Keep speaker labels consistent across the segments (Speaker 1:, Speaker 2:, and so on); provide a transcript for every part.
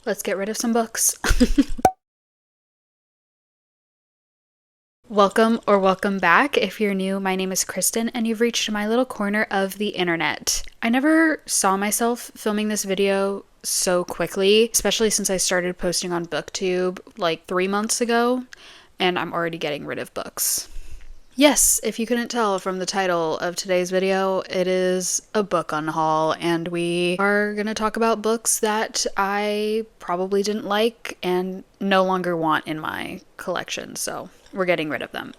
Speaker 1: Let's get rid of some books. Welcome or welcome back. If you're new, my name is Kristen and you've reached my little corner of the internet. I never saw myself filming this video so quickly, especially since I started posting on BookTube like 3 months ago, and I'm already getting rid of books. Yes, if you couldn't tell from the title of today's video, it is a book unhaul, and we are going to talk about books that I probably didn't like and no longer want in my collection, so we're getting rid of them.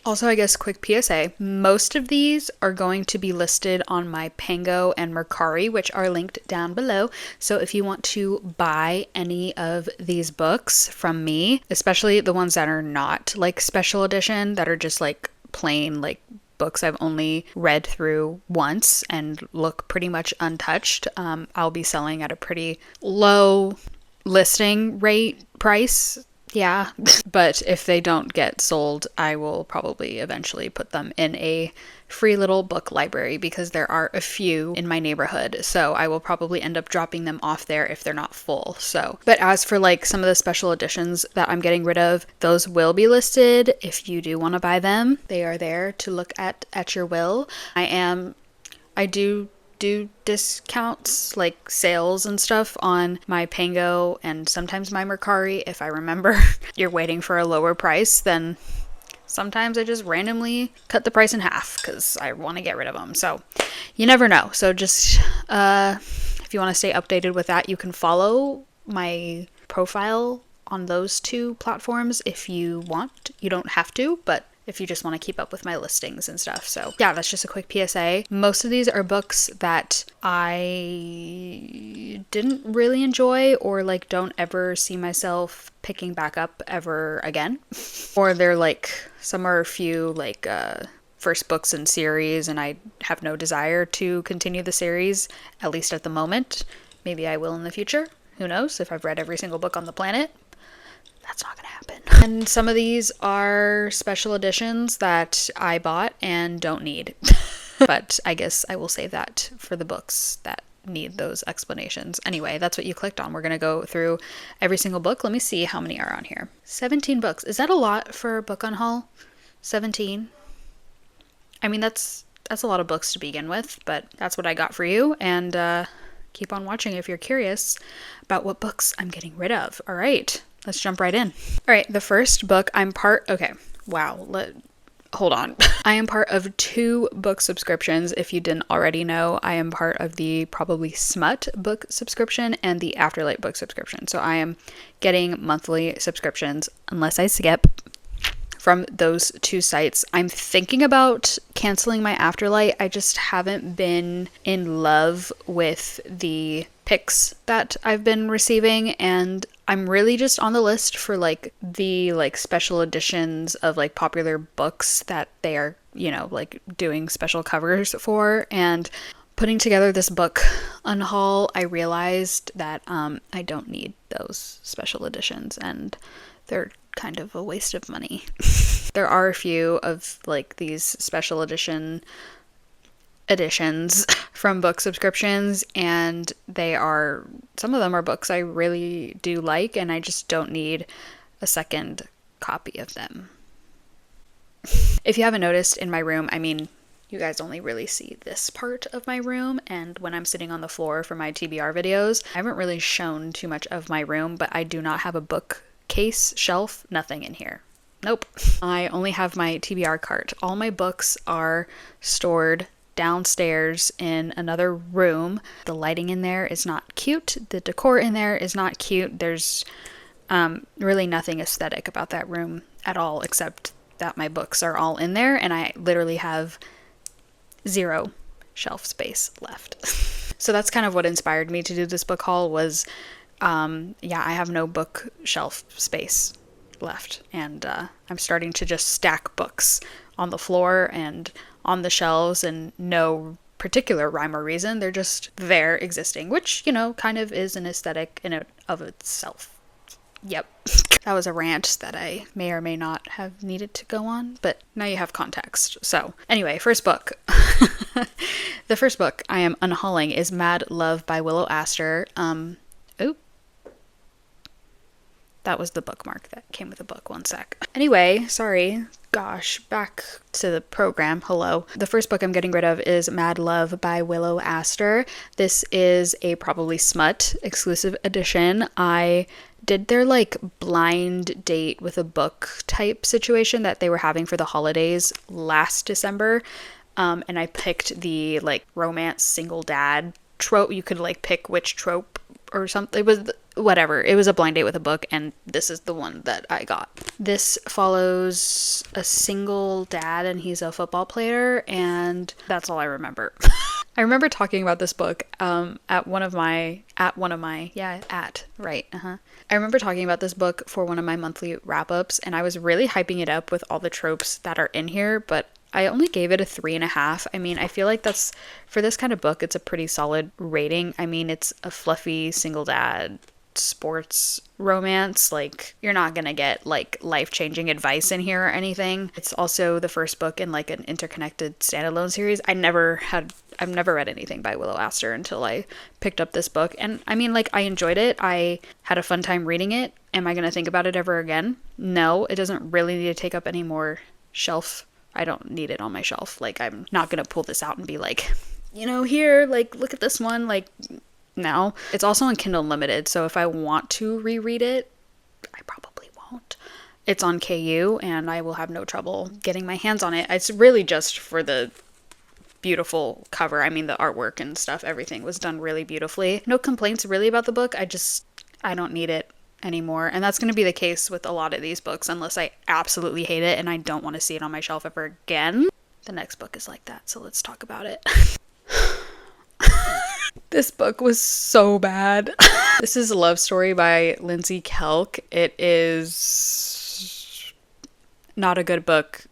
Speaker 1: Also, I guess quick PSA, most of these are going to be listed on my Pango and Mercari, which are linked down below. So if you want to buy any of these books from me, especially the ones that are not like special edition, that are just like plain like books I've only read through once and look pretty much untouched, I'll be selling at a pretty low listing rate price. Yeah, but if they don't get sold, I will probably eventually put them in a free little book library because there are a few in my neighborhood. So I will probably end up dropping them off there if they're not full. So, but as for like some of the special editions that I'm getting rid of, those will be listed if you do want to buy them. They are there to look at your will. I do discounts like sales and stuff on my Pango and sometimes my Mercari. If I remember you're waiting for a lower price, then sometimes I just randomly cut the price in half because I want to get rid of them. So you never know. So just if you want to stay updated with that, you can follow my profile on those two platforms if you want. You don't have to, but if you just want to keep up with my listings and stuff. So yeah, that's just a quick PSA. Most of these are books that I didn't really enjoy or like don't ever see myself picking back up ever again. Or they're like, some are a few like first books in series and I have no desire to continue the series, at least at the moment. Maybe I will in the future. Who knows if I've read every single book on the planet. That's not gonna happen. And some of these are special editions that I bought and don't need. But I guess I will save that for the books that need those explanations. Anyway, that's what you clicked on. We're gonna go through every single book. Let me see how many are on here. 17 books. Is that a lot for Book Unhaul? 17? I mean, that's a lot of books to begin with, but that's what I got for you. And keep on watching if you're curious about what books I'm getting rid of. All right. Let's jump right in. All right, the first book hold on. I am part of 2 book subscriptions. If you didn't already know, I am part of the probably Smut book subscription and the Afterlight book subscription. So I am getting monthly subscriptions unless I skip from those 2 sites. I'm thinking about canceling my Afterlight. I just haven't been in love with the picks that I've been receiving, and I'm really just on the list for like the like special editions of like popular books that they are, you know, like doing special covers for. And putting together this book unhaul, I realized that I don't need those special editions and they're kind of a waste of money. There are a few of like these special editions from book subscriptions, and some of them are books I really do like, and I just don't need a second copy of them. If you haven't noticed in my room, I mean, you guys only really see this part of my room, and when I'm sitting on the floor for my TBR videos, I haven't really shown too much of my room, but I do not have a bookcase, shelf, nothing in here. Nope. I only have my TBR cart. All my books are stored downstairs in another room. The lighting in there is not cute. The decor in there is not cute. There's really nothing aesthetic about that room at all, except that my books are all in there and I literally have 0 shelf space left. So that's kind of what inspired me to do this book haul was, I have no bookshelf space left, and I'm starting to just stack books on the floor and on the shelves, and no particular rhyme or reason. They're just there existing, which, you know, kind of is an aesthetic in and of itself. Yep. That was a rant that I may or may not have needed to go on, but now you have context. So anyway, first book. The first book I am unhauling is Mad Love by Willow Astor. That was the bookmark that came with the book. One sec. Anyway, sorry. Gosh, back to the program. Hello. The first book I'm getting rid of is Mad Love by Willow Astor. This is a probably smut exclusive edition. I did their like blind date with a book type situation that they were having for the holidays last December. And I picked the like romance single dad trope. You could like pick which trope or something. It was whatever. It was a blind date with a book, and this is the one that I got. This follows a single dad, and he's a football player, and that's all I remember. I remember talking about this book I remember talking about this book for one of my monthly wrap-ups, and I was really hyping it up with all the tropes that are in here, but I only gave it a 3.5. I mean, I feel like that's, for this kind of book, it's a pretty solid rating. I mean, it's a fluffy single dad sports romance. Like, you're not gonna get like life-changing advice in here or anything. It's also the first book in like an interconnected standalone series. I've never read anything by Willow Astor until I picked up this book, and I mean, like, I enjoyed it. I had a fun time reading it. Am I gonna think about it ever again? No, it doesn't really need to take up any more shelf. I don't need it on my shelf. Like, I'm not gonna pull this out and be like, here, like, look at this one. Like, no. It's also on Kindle Unlimited, so if I want to reread it, I probably won't. It's on KU, and I will have no trouble getting my hands on it. It's really just for the beautiful cover. I mean, the artwork and stuff, everything was done really beautifully. No complaints really about the book. I don't need it anymore, and that's going to be the case with a lot of these books unless I absolutely hate it and I don't want to see it on my shelf ever again. The next book is like that, so let's talk about it. This book was so bad. This is a love story by Lindsay Kelk. It is not a good book.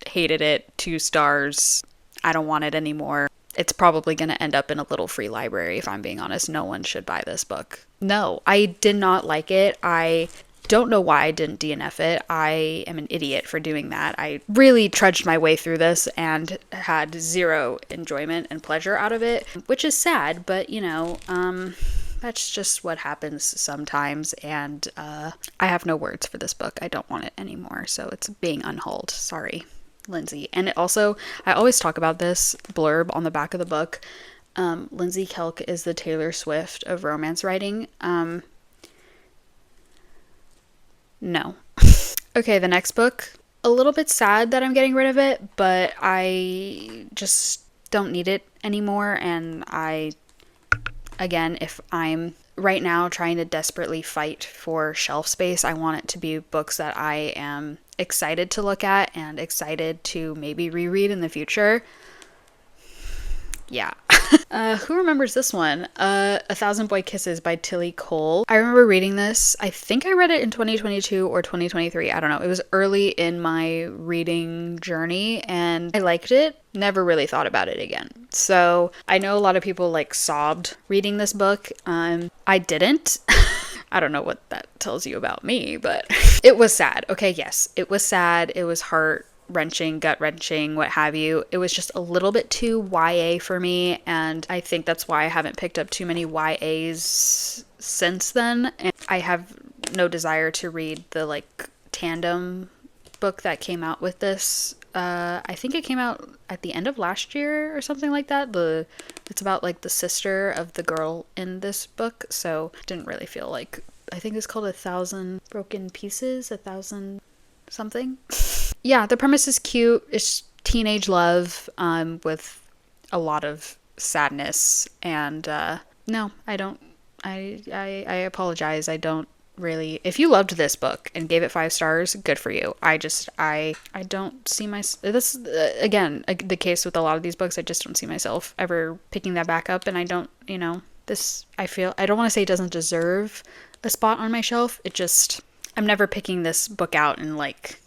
Speaker 1: Hated it. 2 stars. I don't want it anymore. It's probably going to end up in a little free library, if I'm being honest. No one should buy this book. No, I did not like it. I don't know why I didn't DNF it. I am an idiot for doing that. I really trudged my way through this and had zero enjoyment and pleasure out of it, which is sad, but that's just what happens sometimes, and I have no words for this book. I don't want it anymore, so it's being unhauled. Sorry, Lindsay. And it also, I always talk about this blurb on the back of the book. Lindsay Kelk is the Taylor Swift of romance writing. No. Okay, the next book. A little bit sad that I'm getting rid of it, but I just don't need it anymore. And again, if I'm right now trying to desperately fight for shelf space, I want it to be books that I am excited to look at and excited to maybe reread in the future. Yeah. Who remembers this one? A Thousand Boy Kisses by Tilly Cole. I remember reading this. I think I read it in 2022 or 2023. I don't know. It was early in my reading journey and I liked it. Never really thought about it again. So I know a lot of people like sobbed reading this book. I didn't. I don't know what that tells you about me, but it was sad. Okay, yes, it was sad. It was heart-wrenching, gut-wrenching, what have you. It was just a little bit too YA for me, and I think that's why I haven't picked up too many YAs since then. And I have no desire to read the like tandem book that came out with this. I think it came out at the end of last year or something like that. It's about like the sister of the girl in this book, so didn't really feel like, I think it's called 1,000 Broken Pieces, 1,000 something. Yeah, the premise is cute. It's teenage love with a lot of sadness, and no, I don't. I apologize. I don't really. If you loved this book and gave it 5 stars, good for you. I don't see this again, the case with a lot of these books. I just don't see myself ever picking that back up, and I don't. This, I feel, I don't want to say it doesn't deserve a spot on my shelf. It just, I'm never picking this book out and like,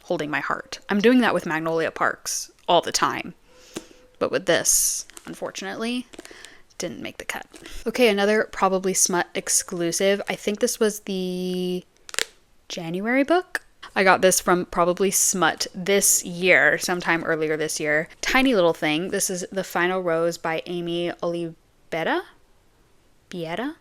Speaker 1: holding my heart. I'm doing that with Magnolia Parks all the time. But with this, unfortunately, didn't make the cut. Okay, another probably smut exclusive. I think this was the January book. I got this from probably Smut this year, sometime earlier this year. Tiny little thing. This is The Final Rose by Amy Olivera. Bieta?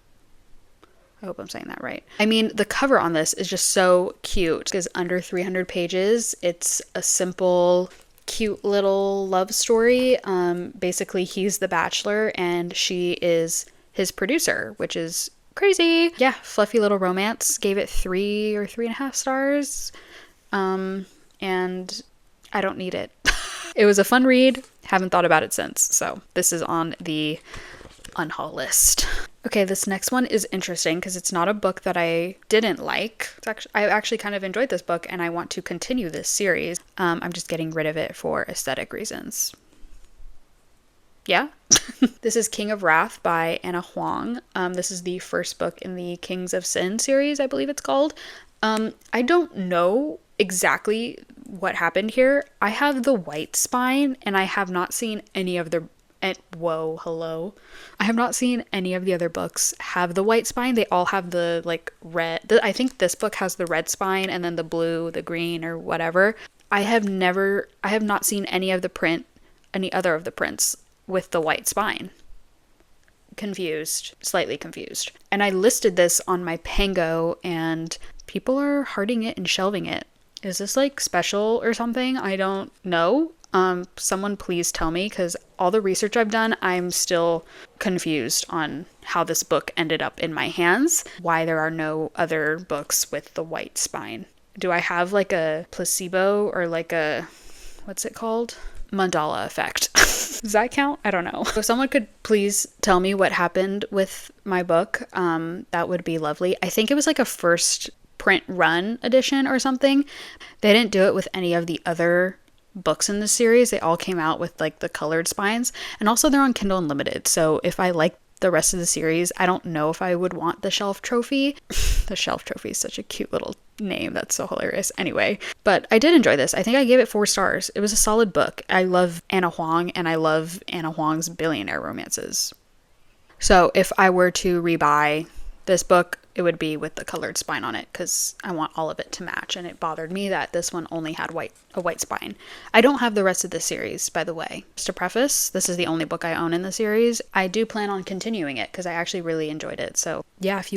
Speaker 1: I hope I'm saying that right. I mean, the cover on this is just so cute. It's under 300 pages. It's a simple, cute little love story. Basically, he's the bachelor and she is his producer, which is crazy. Yeah, fluffy little romance. Gave it 3 or 3.5 stars. And I don't need it. It was a fun read. Haven't thought about it since. So this is on the unhaul list. Okay, this next one is interesting because it's not a book that I didn't like. I actually kind of enjoyed this book and I want to continue this series. I'm just getting rid of it for aesthetic reasons. Yeah. This is King of Wrath by Anna Huang. This is the first book in the Kings of Sin series, I believe it's called. I don't know exactly what happened here. I have the white spine and I have not seen any of the I have not seen any of the other books have the white spine. They all have the like red. I think this book has the red spine and then the blue, the green, or whatever. I have not seen any other of the prints with the white spine. Slightly confused. And I listed this on my Pango and people are hearting it and shelving it. Is this like special or something? I don't know. Someone please tell me, because all the research I've done, I'm still confused on how this book ended up in my hands, why there are no other books with the white spine. Do I have like a placebo or like a, what's it called? Mandala effect. Does that count? I don't know. If someone could please tell me what happened with my book, that would be lovely. I think it was like a first print run edition or something. They didn't do it with any of the other books in the series. They all came out with like the colored spines, and also they're on Kindle Unlimited. So if I like the rest of the series, I don't know if I would want the shelf trophy. The shelf trophy is such a cute little name. That's so hilarious. Anyway, but I did enjoy this. I think I gave it 4 stars. It was a solid book. I love Anna Huang and I love Anna Huang's billionaire romances. So if I were to rebuy this book, it would be with the colored spine on it because I want all of it to match, and it bothered me that this one only had a white spine. I don't have the rest of the series, by the way. Just to preface, this is the only book I own in the series. I do plan on continuing it because I actually really enjoyed it. So yeah, if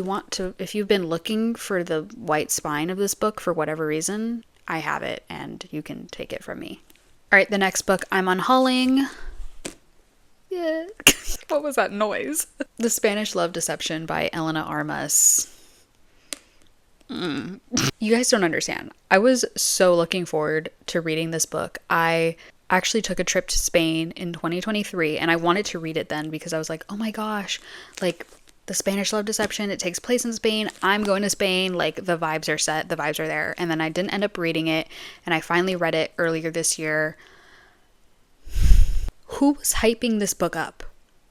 Speaker 1: you've been looking for the white spine of this book for whatever reason, I have it and you can take it from me. All right, the next book I'm unhauling. Yeah. What was that noise? The Spanish Love Deception by Elena Armas. You guys don't understand. I was so looking forward to reading this book. I actually took a trip to Spain in 2023 and I wanted to read it then because I was like, oh my gosh, like The Spanish Love Deception, it takes place in Spain. I'm going to Spain. Like, the vibes are set. The vibes are there. And then I didn't end up reading it. And I finally read it earlier this year. Who was hyping this book up?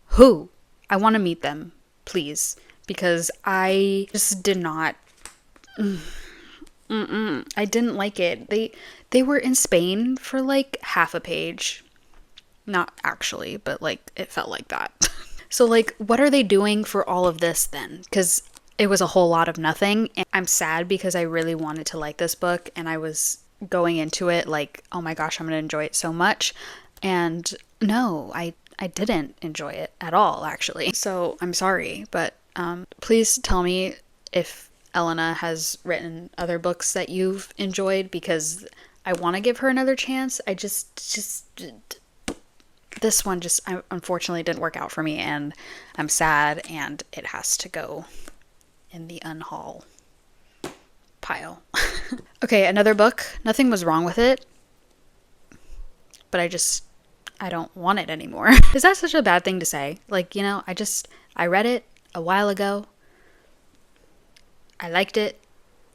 Speaker 1: Who? I want to meet them, please. Because I just did not... I didn't like it. They were in Spain for like half a page. Not actually, but like it felt like that. So like, what are they doing for all of this then? Because it was a whole lot of nothing. And I'm sad because I really wanted to like this book and I was going into it like, oh my gosh, I'm going to enjoy it so much. And no, I didn't enjoy it at all, actually. So I'm sorry, but please tell me if Elena has written other books that you've enjoyed, because I want to give her another chance. I just this one just unfortunately didn't work out for me, and I'm sad, and it has to go in the unhaul pile. Okay, another book. Nothing was wrong with it, but I don't want it anymore. Is that such a bad thing to say? Like, you know, I read it a while ago. I liked it.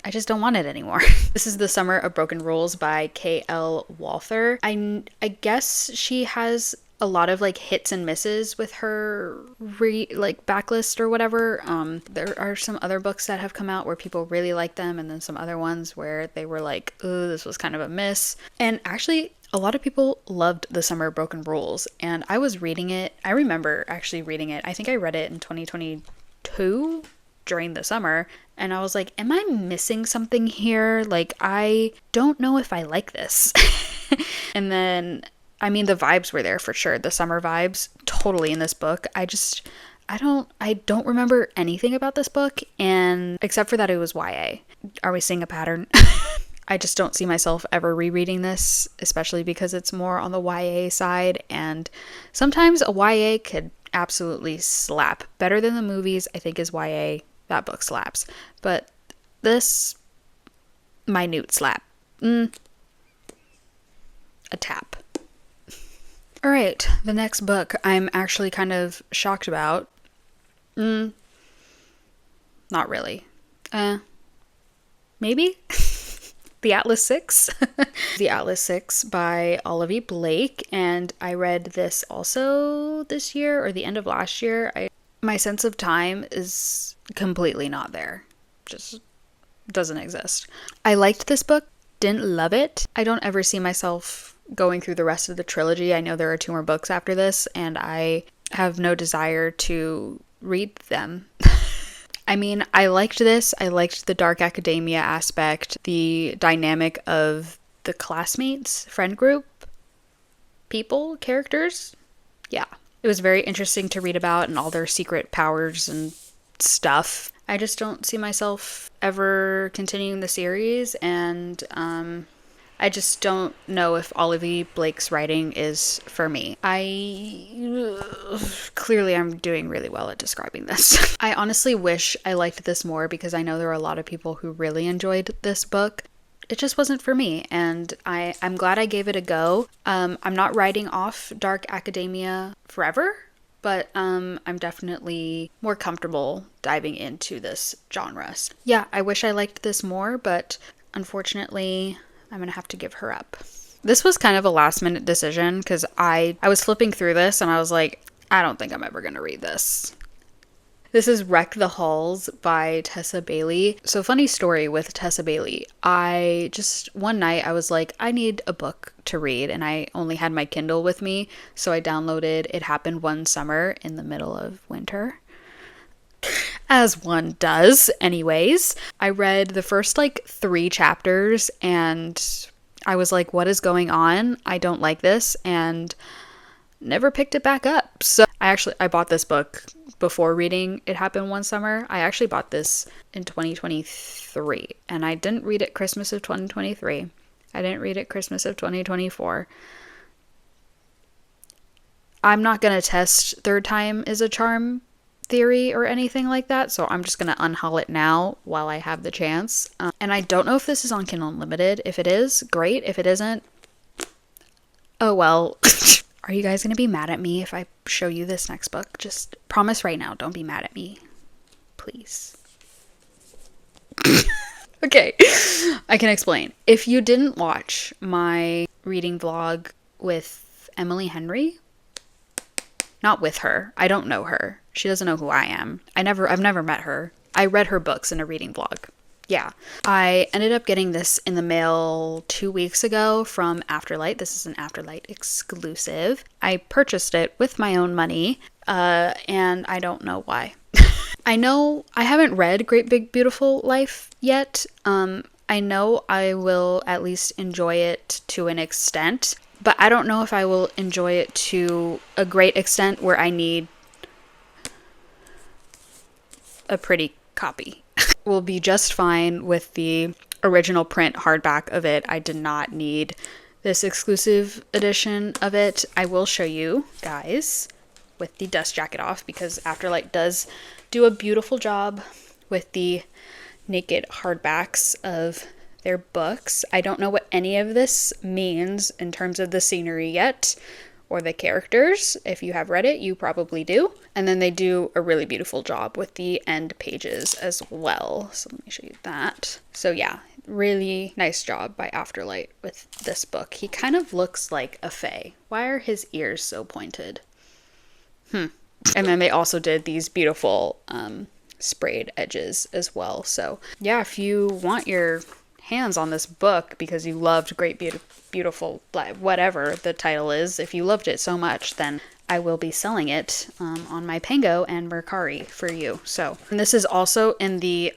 Speaker 1: I just don't want it anymore. This is The Summer of Broken Rules by K.L. Walther. I guess she has a lot of like hits and misses with her backlist or whatever. There are some other books that have come out where people really like them, and then some other ones where they were like, oh, this was kind of a miss. And actually, a lot of people loved The Summer of Broken Rules, and I was reading it. I remember actually reading it. I think I read it in 2022 during the summer, and I was like, am I missing something here? Like, I don't know if I like this. And then, I mean, the vibes were there for sure. The summer vibes, totally in this book. I don't remember anything about this book, and except for that it was YA. Are we seeing a pattern? I just don't see myself ever rereading this, especially because it's more on the YA side, and sometimes a YA could absolutely slap. Better Than the Movies, I think, is YA. That book slaps. But this, minute slap. A tap. All right, the next book I'm actually kind of shocked about. Not really. Maybe? The Atlas Six. The Atlas Six by Olivia Blake, and I read this also this year or the end of last year. My sense of time is completely not there. Just doesn't exist. I liked this book, didn't love it. I don't ever see myself going through the rest of the trilogy. I know there are 2 more books after this, and I have no desire to read them. I mean, I liked this. I liked the dark academia aspect, the dynamic of the classmates, friend group, people, characters. Yeah. It was very interesting to read about and all their secret powers and stuff. I just don't see myself ever continuing the series, and I just don't know if Olivia Blake's writing is for me. Clearly I'm doing really well at describing this. I honestly wish I liked this more because I know there are a lot of people who really enjoyed this book. It just wasn't for me, and I'm glad I gave it a go. I'm not writing off dark academia forever, but I'm definitely more comfortable diving into this genre. Yeah, I wish I liked this more, but unfortunately I'm gonna have to give her up. This was kind of a last minute decision because I was flipping through this and I was like, I don't think I'm ever gonna read this. This is Wreck the Halls by Tessa Bailey. So funny story with Tessa Bailey. One night I was like, I need a book to read, and I only had my Kindle with me, so I downloaded It Happened One Summer in the middle of winter. As one does, anyways. I read the first 3 chapters and I was like, what is going on? I don't like this, and never picked it back up. So I bought this book before reading It Happened One Summer. I actually bought this in 2023, and I didn't read it Christmas of 2023. I didn't read it Christmas of 2024. I'm not going to test third time is a charm theory or anything like that, so I'm just going to unhaul it now while I have the chance. And I don't know if this is on Kindle Unlimited. If it is, great. If it isn't, oh well. Are you guys going to be mad at me if I show you this next book? Just promise right now, don't be mad at me. Please. Okay, I can explain. If you didn't watch my reading vlog with Emily Henry, not with her. I don't know her. She doesn't know who I am. I've never met her. I read her books in a reading vlog. Yeah. I ended up getting this in the mail 2 weeks ago from Afterlight. This is an Afterlight exclusive. I purchased it with my own money, and I don't know why. I know I haven't read Great Big Beautiful Life yet. I know I will at least enjoy it to an extent, but I don't know if I will enjoy it to a great extent where I need a pretty copy. Will be just fine with the original print hardback of it. I did not need this exclusive edition of it. I will show you guys with the dust jacket off because Afterlight does do a beautiful job with the naked hardbacks of their books. I don't know what any of this means in terms of the scenery yet or the characters. If you have read it, you probably do. And then they do a really beautiful job with the end pages as well. So let me show you that. So yeah, really nice job by Afterlight with this book. He kind of looks like a fae. Why are his ears so pointed? And then they also did these beautiful sprayed edges as well. So yeah, if you want your hands on this book because you loved Great Beautiful, whatever the title is, if you loved it so much, then I will be selling it on my Pango and Mercari for you. So, and this is also in the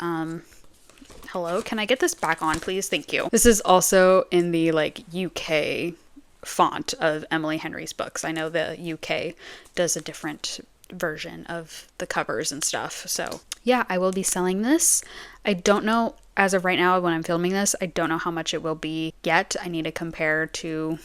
Speaker 1: hello, can I get this back on, please? Thank you. This is also in the UK font of Emily Henry's books. I know the UK does a different version of the covers and stuff. So yeah, I will be selling this. I don't know, as of right now when I'm filming this, I don't know how much it will be yet. I need to compare to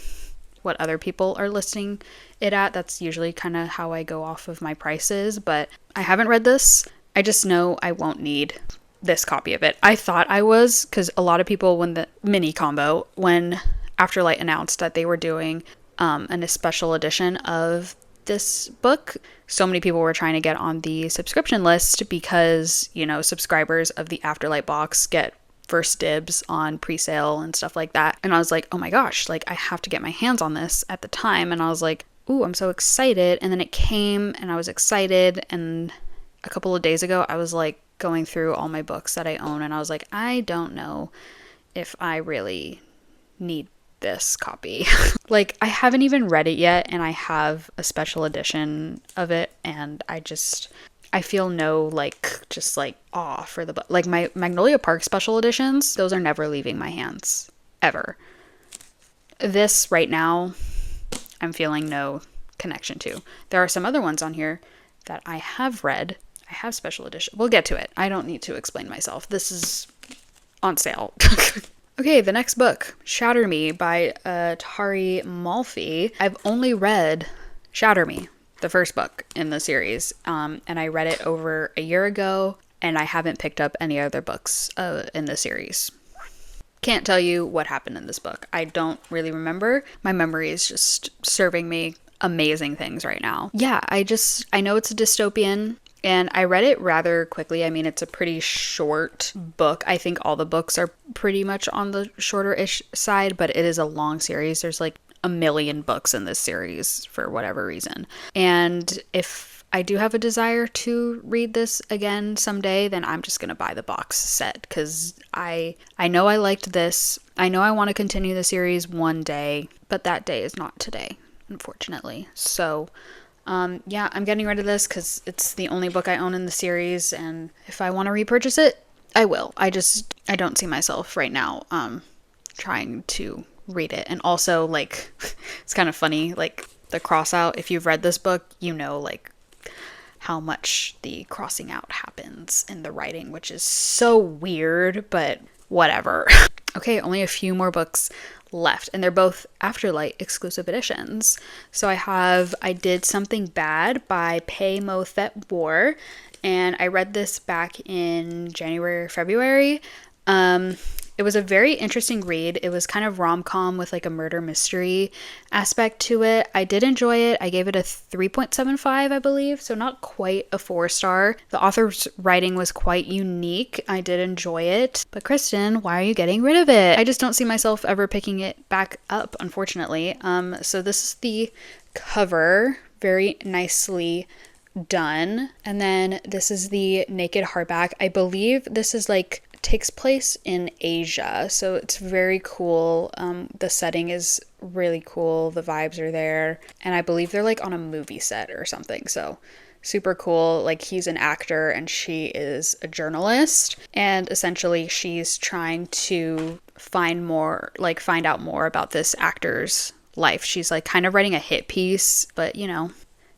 Speaker 1: what other people are listing it at. That's usually kind of how I go off of my prices, but I haven't read this. I just know I won't need this copy of it. I thought I was, because a lot of people, when the mini combo, when Afterlight announced that they were doing a special edition of this book, so many people were trying to get on the subscription list because, you know, subscribers of the Afterlight box get first dibs on pre-sale and stuff like that. And I was like, oh my gosh, like I have to get my hands on this at the time. And I was like, ooh, I'm so excited. And then it came and I was excited. And a couple of days ago, I was like going through all my books that I own. And I was like, I don't know if I really need this copy. Like, I haven't even read it yet, and I have a special edition of it, and I feel no, like, just like awe for the book. Like, my Magnolia Park special editions, those are never leaving my hands, ever. This right now, I'm feeling no connection to. There are some other ones on here that I have read. I have special edition. We'll get to it. I don't need to explain myself. This is on sale. Okay, the next book, Shatter Me by Tari Malfi. I've only read Shatter Me, the first book in the series, and I read it over a year ago, and I haven't picked up any other books in the series. Can't tell you what happened in this book. I don't really remember. My memory is just serving me amazing things right now. Yeah, I know it's a dystopian. And I read it rather quickly. I mean, it's a pretty short book. I think all the books are pretty much on the shorter-ish side, but it is a long series. There's like a million books in this series for whatever reason. And if I do have a desire to read this again someday, then I'm just going to buy the box set because I know I liked this. I know I want to continue the series one day, but that day is not today, unfortunately. So yeah, I'm getting rid of this because it's the only book I own in the series, and if I want to repurchase it, I will. I don't see myself right now trying to read it. And also, like, it's kind of funny, like, the cross out, if you've read this book, you know, like, how much the crossing out happens in the writing, which is so weird, but whatever. Okay, only a few more books left, and they're both Afterlight exclusive editions. So I Did Something Bad by Pei Mo Thet War, and I read this back in January or February. It was a very interesting read. It was kind of rom-com with like a murder mystery aspect to it. I did enjoy it. I gave it a 3.75, I believe, so not quite a 4-star. The author's writing was quite unique. I did enjoy it. But Kristen, why are you getting rid of it? I just don't see myself ever picking it back up, unfortunately. So this is the cover, very nicely done. And then this is the naked hardback. I believe this is like takes place in Asia, so it's very cool. The setting is really cool, the vibes are there, and I believe they're like on a movie set or something, so super cool. Like, he's an actor and she is a journalist, and essentially she's trying to find out more about this actor's life. She's like kind of writing a hit piece, but you know,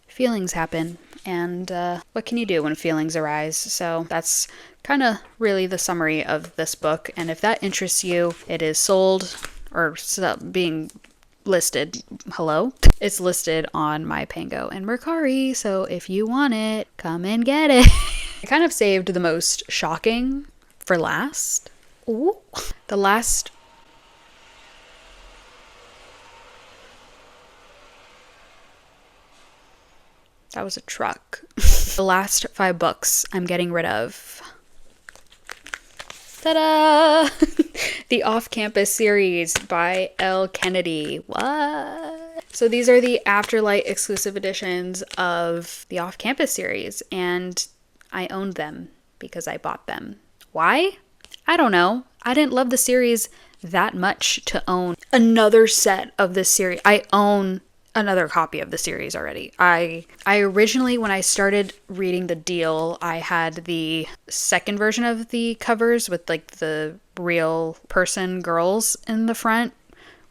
Speaker 1: feelings happen, and what can you do when feelings arise? So that's kind of really the summary of this book, and if that interests you, it is sold or being listed. Hello? It's listed on my Pango and Mercari, so if you want it, come and get it. I kind of saved the most shocking for last. Ooh. The last... That was a truck. The last 5 books I'm getting rid of. Ta-da! The Off-Campus series by L. Kennedy. What? So these are the Afterlight exclusive editions of the Off-Campus series, and I owned them because I bought them. Why? I don't know. I didn't love the series that much to own another set of this series. I own another copy of the series already. I originally, when I started reading the deal, I had the second version of the covers with like the real person girls in the front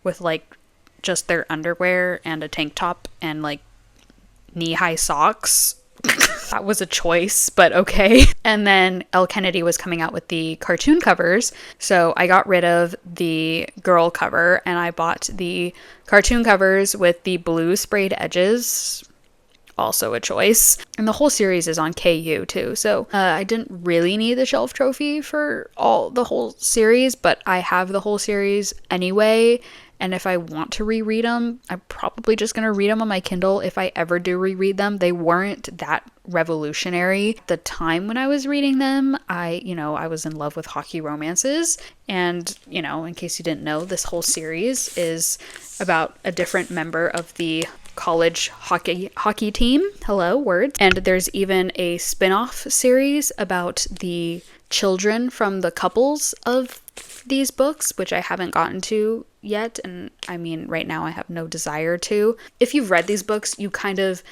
Speaker 1: with like just their underwear and a tank top and like knee-high socks That was a choice, but okay. And then Elle Kennedy was coming out with the cartoon covers, so I got rid of the girl cover and I bought the cartoon covers with the blue sprayed edges. Also a choice. And the whole series is on KU too, so I didn't really need the shelf trophy for the whole series, but I have the whole series anyway. And if I want to reread them, I'm probably just going to read them on my Kindle if I ever do reread them. They weren't that revolutionary. The time when I was reading them, I was in love with hockey romances. And, in case you didn't know, this whole series is about a different member of the college hockey team. Hello, words. And there's even a spin-off series about the children from the couples of these books, which I haven't gotten to yet, and I mean right now I have no desire to. If you've read these books, you kind of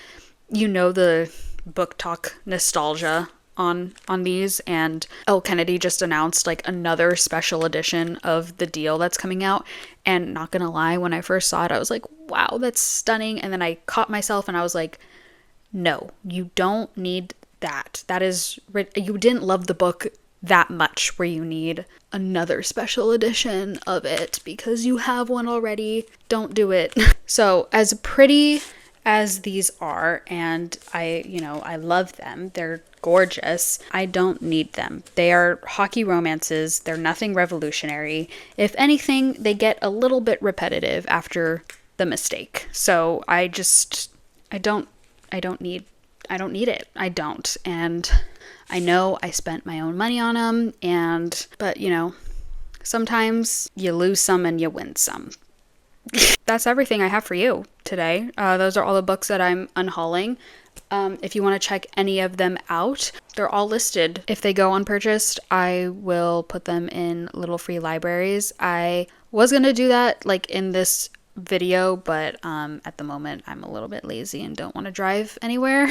Speaker 1: the book talk nostalgia on these, and Elle Kennedy just announced like another special edition of the deal that's coming out, and not gonna lie, when I first saw it I was like, wow, that's stunning, and then I caught myself and I was like, no, you don't need that. You didn't love the book that much where you need another special edition of it because you have one already. Don't do it. So as pretty as these are, and I love them, they're gorgeous, I don't need them. They are hockey romances. They're nothing revolutionary. If anything, they get a little bit repetitive after the mistake. So I don't need it. I don't. And I know I spent my own money on them, but sometimes you lose some and you win some. That's everything I have for you today. Those are all the books that I'm unhauling. If you want to check any of them out, they're all listed. If they go unpurchased, I will put them in little free libraries. I was going to do that like in this video, but at the moment I'm a little bit lazy and don't want to drive anywhere.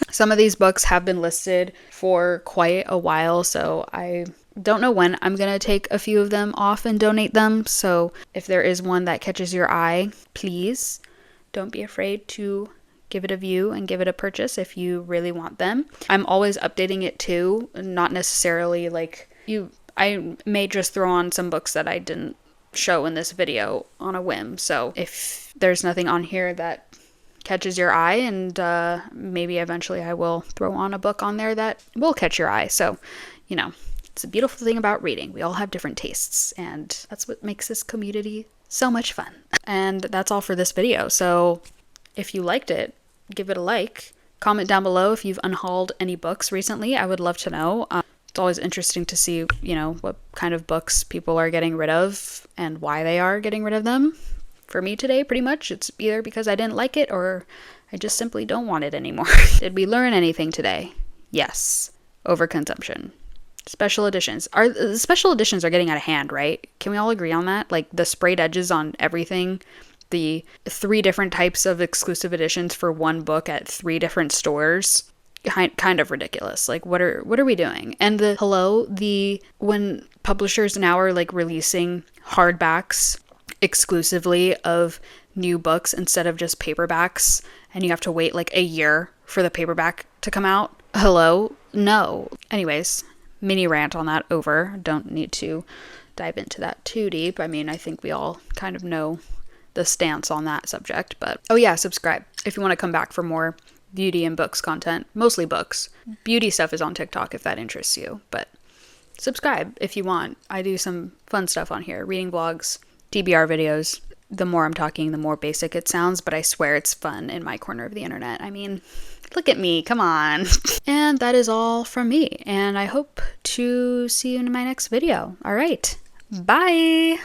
Speaker 1: Some of these books have been listed for quite a while, so I don't know when I'm gonna take a few of them off and donate them. So if there is one that catches your eye, please don't be afraid to give it a view and give it a purchase if you really want them. I'm always updating it too, not necessarily like I may just throw on some books that I didn't show in this video on a whim. So if there's nothing on here that catches your eye, and maybe eventually I will throw on a book on there that will catch your eye. So, it's a beautiful thing about reading. We all have different tastes, and that's what makes this community so much fun. And that's all for this video. So if you liked it, give it a like. Comment down below if you've unhauled any books recently. I would love to know. It's always interesting to see, what kind of books people are getting rid of and why they are getting rid of them. For me today, pretty much, it's either because I didn't like it or I just simply don't want it anymore. Did we learn anything today? Yes. Overconsumption. Special editions. The special editions are getting out of hand, right? Can we all agree on that? Like the sprayed edges on everything, the 3 different types of exclusive editions for one book at 3 different stores. Kind of ridiculous. Like what are we doing? And when publishers now are like releasing hardbacks exclusively of new books instead of just paperbacks, and you have to wait like a year for the paperback to come out. Hello? No. Anyways, mini rant on that over. Don't need to dive into that too deep. I mean, I think we all kind of know the stance on that subject, but oh yeah, subscribe if you want to come back for more beauty and books content, mostly books. Beauty stuff is on TikTok if that interests you, but subscribe if you want. I do some fun stuff on here, reading vlogs, TBR videos. The more I'm talking, the more basic it sounds, but I swear it's fun in my corner of the internet. I mean, look at me, come on. And that is all from me, and I hope to see you in my next video. All right, bye.